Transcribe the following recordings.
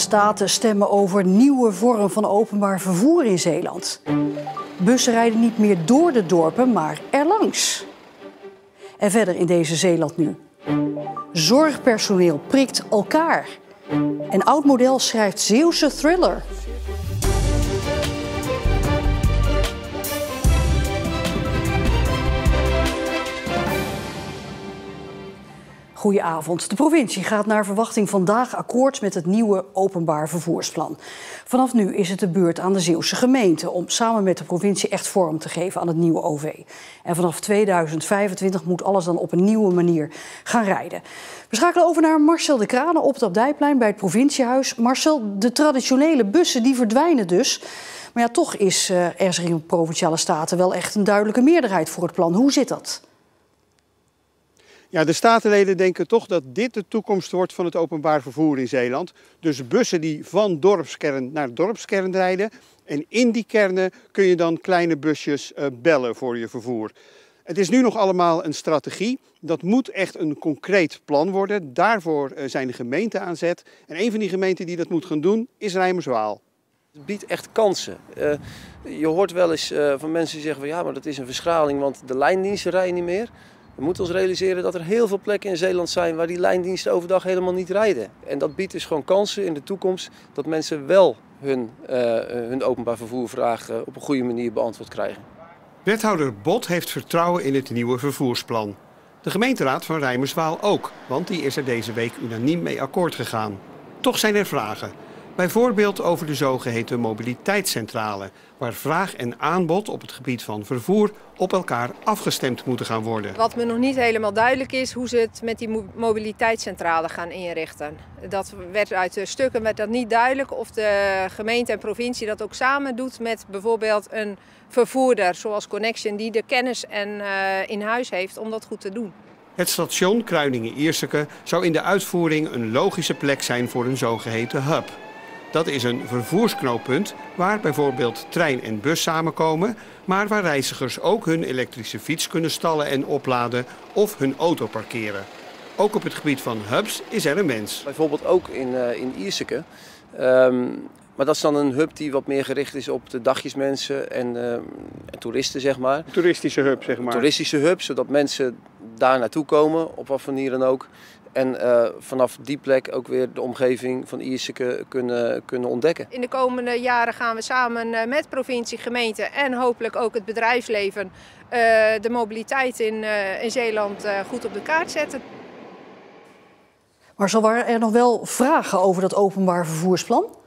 Staten stemmen over nieuwe vorm van openbaar vervoer in Zeeland. Bussen rijden niet meer door de dorpen, maar erlangs. En verder in deze Zeeland nu. Zorgpersoneel prikt elkaar. En oud model schrijft Zeeuwse thriller. Goedenavond. De provincie gaat naar verwachting vandaag akkoord met het nieuwe openbaar vervoersplan. Vanaf nu is het de beurt aan de Zeeuwse gemeente om samen met de provincie echt vorm te geven aan het nieuwe OV. En vanaf 2025 moet alles dan op een nieuwe manier gaan rijden. We schakelen over naar Marcel de Kranen op het Abdijplein bij het provinciehuis. Marcel, de traditionele bussen die verdwijnen dus. Maar ja, toch is er in de Provinciale Staten wel echt een duidelijke meerderheid voor het plan. Hoe zit dat? Ja, de statenleden denken toch dat dit de toekomst wordt van het openbaar vervoer in Zeeland. Dus bussen die van dorpskern naar dorpskern rijden. En in die kernen kun je dan kleine busjes bellen voor je vervoer. Het is nu nog allemaal een strategie. Dat moet echt een concreet plan worden. Daarvoor zijn de gemeenten aan zet. En een van die gemeenten die dat moet gaan doen is Rijmerswaal. Het biedt echt kansen. Je hoort wel eens van mensen die zeggen van ja, maar dat is een verschraling, want de lijndiensten rijden niet meer. We moeten ons realiseren dat er heel veel plekken in Zeeland zijn waar die lijndiensten overdag helemaal niet rijden. En dat biedt dus gewoon kansen in de toekomst dat mensen wel hun openbaar vervoervraag op een goede manier beantwoord krijgen. Wethouder Bot heeft vertrouwen in het nieuwe vervoersplan. De gemeenteraad van Rijmerswaal ook, want die is er deze week unaniem mee akkoord gegaan. Toch zijn er vragen. Bijvoorbeeld over de zogeheten mobiliteitscentrale, waar vraag en aanbod op het gebied van vervoer op elkaar afgestemd moeten gaan worden. Wat me nog niet helemaal duidelijk is, hoe ze het met die mobiliteitscentrale gaan inrichten. Dat werd uit de stukken dat niet duidelijk of de gemeente en provincie dat ook samen doet met bijvoorbeeld een vervoerder zoals Connection die de kennis in huis heeft om dat goed te doen. Het station Kruiningen-Ierseke zou in de uitvoering een logische plek zijn voor een zogeheten hub. Dat is een vervoersknooppunt waar bijvoorbeeld trein en bus samenkomen, maar waar reizigers ook hun elektrische fiets kunnen stallen en opladen of hun auto parkeren. Ook op het gebied van hubs is er een wens. Bijvoorbeeld ook in Ierseke. Maar dat is dan een hub die wat meer gericht is op de dagjesmensen en toeristen, zeg maar. Toeristische hub, zeg maar. Een toeristische hub, zodat mensen daar naartoe komen, op wat voor manier dan ook. En vanaf die plek ook weer de omgeving van Ierseke kunnen ontdekken. In de komende jaren gaan we samen met provincie, gemeente en hopelijk ook het bedrijfsleven de mobiliteit in Zeeland goed op de kaart zetten. Maar waren er nog wel vragen over dat openbaar vervoersplan?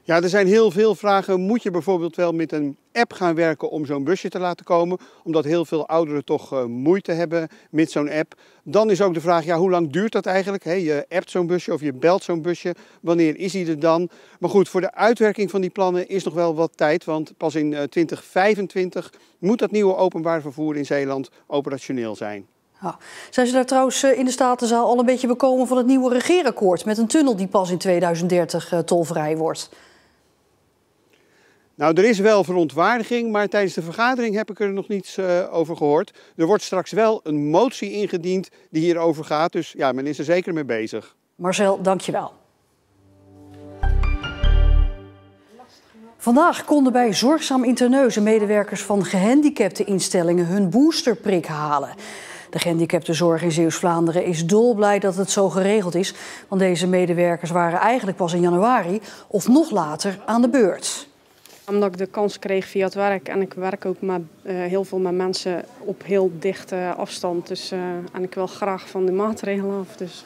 Ja, er zijn heel veel vragen. Moet je bijvoorbeeld wel met een app gaan werken om zo'n busje te laten komen? Omdat heel veel ouderen toch moeite hebben met zo'n app. Dan is ook de vraag, ja, hoe lang duurt dat eigenlijk? Je appt zo'n busje of je belt zo'n busje. Wanneer is hij er dan? Maar goed, voor de uitwerking van die plannen is nog wel wat tijd. Want pas in 2025 moet dat nieuwe openbaar vervoer in Zeeland operationeel zijn. Ja. Zijn ze daar trouwens in de Statenzaal al een beetje bekomen van het nieuwe regeerakkoord met een tunnel die pas in 2030 tolvrij wordt? Nou, er is wel verontwaardiging, maar tijdens de vergadering heb ik er nog niets over gehoord. Er wordt straks wel een motie ingediend die hierover gaat, dus ja, men is er zeker mee bezig. Marcel, dank je wel. Vandaag konden bij Zorgzaam Interneuzen medewerkers van gehandicapte instellingen hun boosterprik halen. De gehandicaptenzorg in Zeeuws-Vlaanderen is dolblij dat het zo geregeld is, want deze medewerkers waren eigenlijk pas in januari of nog later aan de beurt. Omdat ik de kans kreeg via het werk en ik werk ook heel veel met mensen op heel dichte afstand. Dus, en ik wil graag van de maatregelen af. Dus.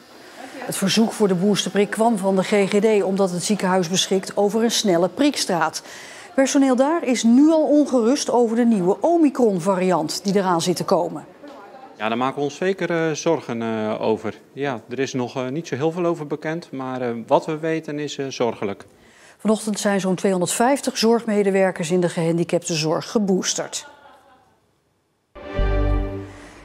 Het verzoek voor de boosterprik kwam van de GGD omdat het ziekenhuis beschikt over een snelle prikstraat. Personeel daar is nu al ongerust over de nieuwe Omicron-variant die eraan zit te komen. Ja, daar maken we ons zeker zorgen over. Ja, er is nog niet zo heel veel over bekend, maar wat we weten is zorgelijk. Vanochtend zijn zo'n 250 zorgmedewerkers in de gehandicaptenzorg geboosterd.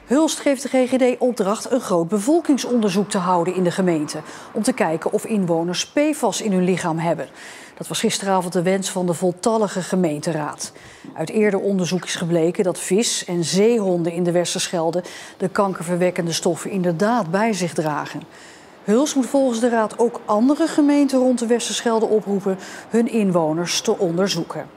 Hulst geeft de GGD opdracht een groot bevolkingsonderzoek te houden in de gemeente. Om te kijken of inwoners PFAS in hun lichaam hebben. Dat was gisteravond de wens van de voltallige gemeenteraad. Uit eerder onderzoek is gebleken dat vis en zeehonden in de Westerschelde de kankerverwekkende stoffen inderdaad bij zich dragen. Huls moet volgens de raad ook andere gemeenten rond de Westerschelde oproepen hun inwoners te onderzoeken.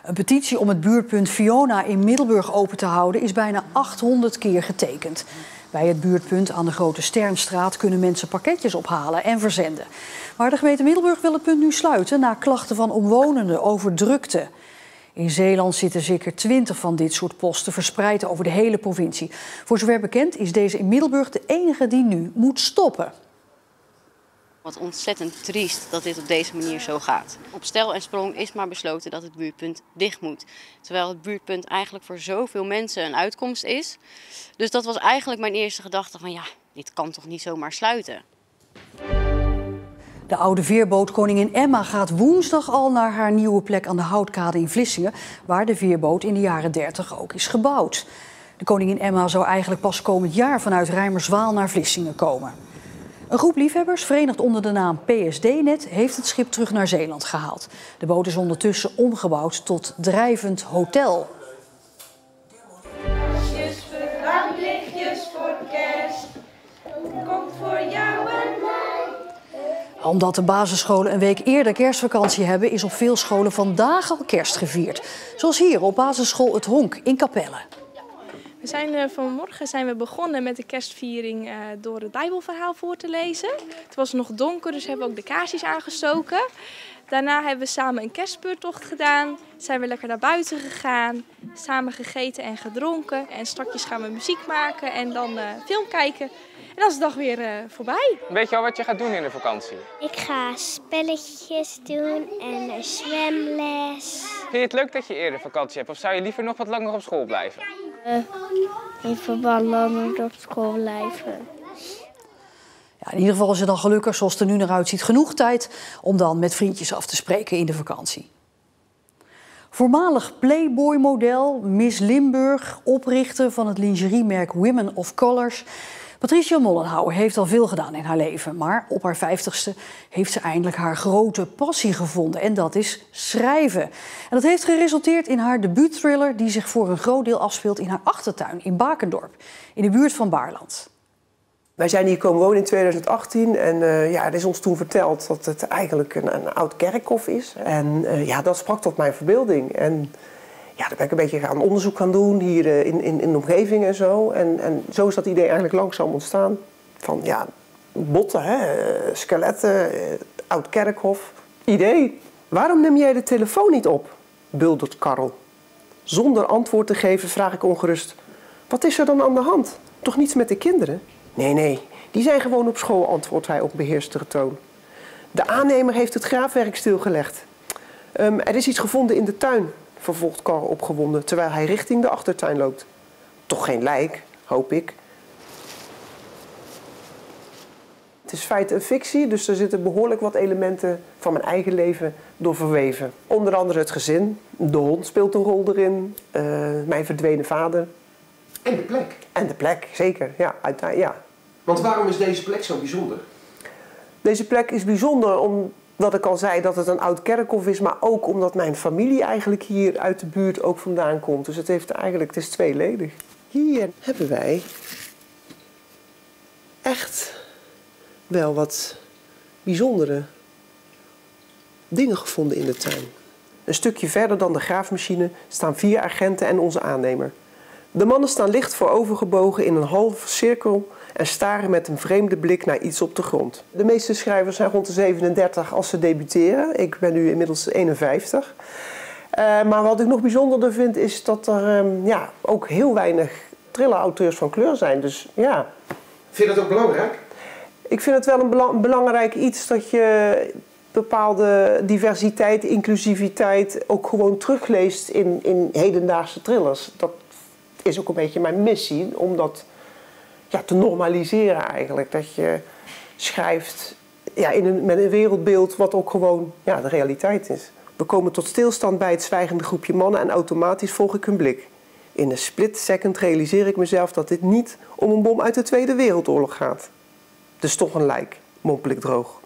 Een petitie om het buurtpunt Fiona in Middelburg open te houden is bijna 800 keer getekend. Bij het buurtpunt aan de Grote Sternstraat kunnen mensen pakketjes ophalen en verzenden. Maar de gemeente Middelburg wil het punt nu sluiten na klachten van omwonenden over drukte. In Zeeland zitten zeker 20 van dit soort posten verspreid over de hele provincie. Voor zover bekend is deze in Middelburg de enige die nu moet stoppen. Wat ontzettend triest dat dit op deze manier zo gaat. Op stel en sprong is maar besloten dat het buurtpunt dicht moet. Terwijl het buurtpunt eigenlijk voor zoveel mensen een uitkomst is. Dus dat was eigenlijk mijn eerste gedachte van ja, dit kan toch niet zomaar sluiten. De oude veerboot Koningin Emma gaat woensdag al naar haar nieuwe plek aan de Houtkade in Vlissingen, waar de veerboot in de jaren 30 ook is gebouwd. De Koningin Emma zou eigenlijk pas komend jaar vanuit Rijmerswaal naar Vlissingen komen. Een groep liefhebbers, verenigd onder de naam PSD-net, heeft het schip terug naar Zeeland gehaald. De boot is ondertussen omgebouwd tot drijvend hotel. Lichtjes voor kerst, komt voor jou en mij. Omdat de basisscholen een week eerder kerstvakantie hebben, is op veel scholen vandaag al kerst gevierd. Zoals hier op basisschool Het Honk in Capelle. Vanmorgen zijn we begonnen met de kerstviering door het Bijbelverhaal voor te lezen. Het was nog donker, dus hebben we ook de kaarsjes aangestoken. Daarna hebben we samen een kerstspeurtocht gedaan. Zijn we lekker naar buiten gegaan, samen gegeten en gedronken. En straks gaan we muziek maken en dan film kijken. En dan is de dag weer voorbij. Weet je al wat je gaat doen in de vakantie? Ik ga spelletjes doen en een zwemles. Vind je het leuk dat je eerder vakantie hebt of zou je liever nog wat langer op school blijven? Even wat langer op school blijven. Ja, in ieder geval is het dan gelukkig, zoals het er nu naar uitziet, genoeg tijd om dan met vriendjes af te spreken in de vakantie. Voormalig Playboy-model, Miss Limburg, oprichter van het lingeriemerk Women of Colors. Patricia Mollenhauer heeft al veel gedaan in haar leven, maar op haar 50ste heeft ze eindelijk haar grote passie gevonden. En dat is schrijven. En dat heeft geresulteerd in haar debuutthriller die zich voor een groot deel afspeelt in haar achtertuin in Bakendorp, in de buurt van Baarland. Wij zijn hier komen wonen in 2018 en er is ons toen verteld dat het eigenlijk een oud kerkhof is. En dat sprak tot mijn verbeelding. En ja, daar ben ik een beetje gaan onderzoek gaan doen hier in de omgeving en zo. En zo is dat idee eigenlijk langzaam ontstaan. Van ja, botten, skeletten, oud kerkhof. Idee. Waarom neem jij de telefoon niet op? Buldert Karel. Zonder antwoord te geven vraag ik ongerust. Wat is er dan aan de hand? Toch niets met de kinderen? Nee, die zijn gewoon op school, antwoordt hij op beheerstere toon. De aannemer heeft het graafwerk stilgelegd. Er is iets gevonden in de tuin, vervolgt Karel opgewonden, terwijl hij richting de achtertuin loopt. Toch geen lijk, hoop ik. Het is feit en fictie, dus er zitten behoorlijk wat elementen van mijn eigen leven door verweven. Onder andere het gezin, de hond speelt een rol erin, mijn verdwenen vader. En de plek. En de plek, zeker. Ja. Want waarom is deze plek zo bijzonder? Deze plek is bijzonder omdat ik al zei dat het een oud kerkhof is, maar ook omdat mijn familie eigenlijk hier uit de buurt ook vandaan komt. Dus het is tweeledig. Hier hebben wij echt wel wat bijzondere dingen gevonden in de tuin. Een stukje verder dan de graafmachine staan 4 agenten en onze aannemer. De mannen staan licht voorovergebogen in een halve cirkel en staren met een vreemde blik naar iets op de grond. De meeste schrijvers zijn rond de 37 als ze debuteren. Ik ben nu inmiddels 51. Maar wat ik nog bijzonderder vind is dat er ook heel weinig thriller-auteurs van kleur zijn. Dus ja. Vind je dat ook belangrijk? Ik vind het wel een belangrijk iets dat je bepaalde diversiteit, inclusiviteit ook gewoon terugleest in hedendaagse thrillers. Dat is ook een beetje mijn missie, om dat te normaliseren eigenlijk. Dat je schrijft met een wereldbeeld wat ook gewoon de realiteit is. We komen tot stilstand bij het zwijgende groepje mannen en automatisch volg ik hun blik. In een split second realiseer ik mezelf dat dit niet om een bom uit de Tweede Wereldoorlog gaat. Dus toch een lijk, mompel ik droog.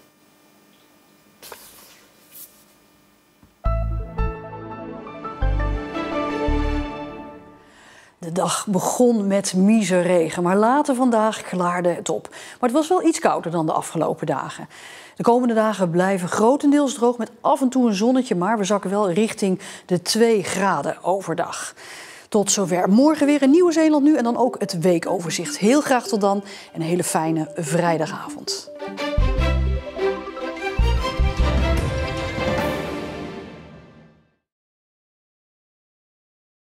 De dag begon met miseregen, maar later vandaag klaarde het op. Maar het was wel iets kouder dan de afgelopen dagen. De komende dagen blijven grotendeels droog met af en toe een zonnetje, maar we zakken wel richting de 2 graden overdag. Tot zover. Morgen weer een Nieuwe Zeeland Nu en dan ook het weekoverzicht. Heel graag tot dan en een hele fijne vrijdagavond.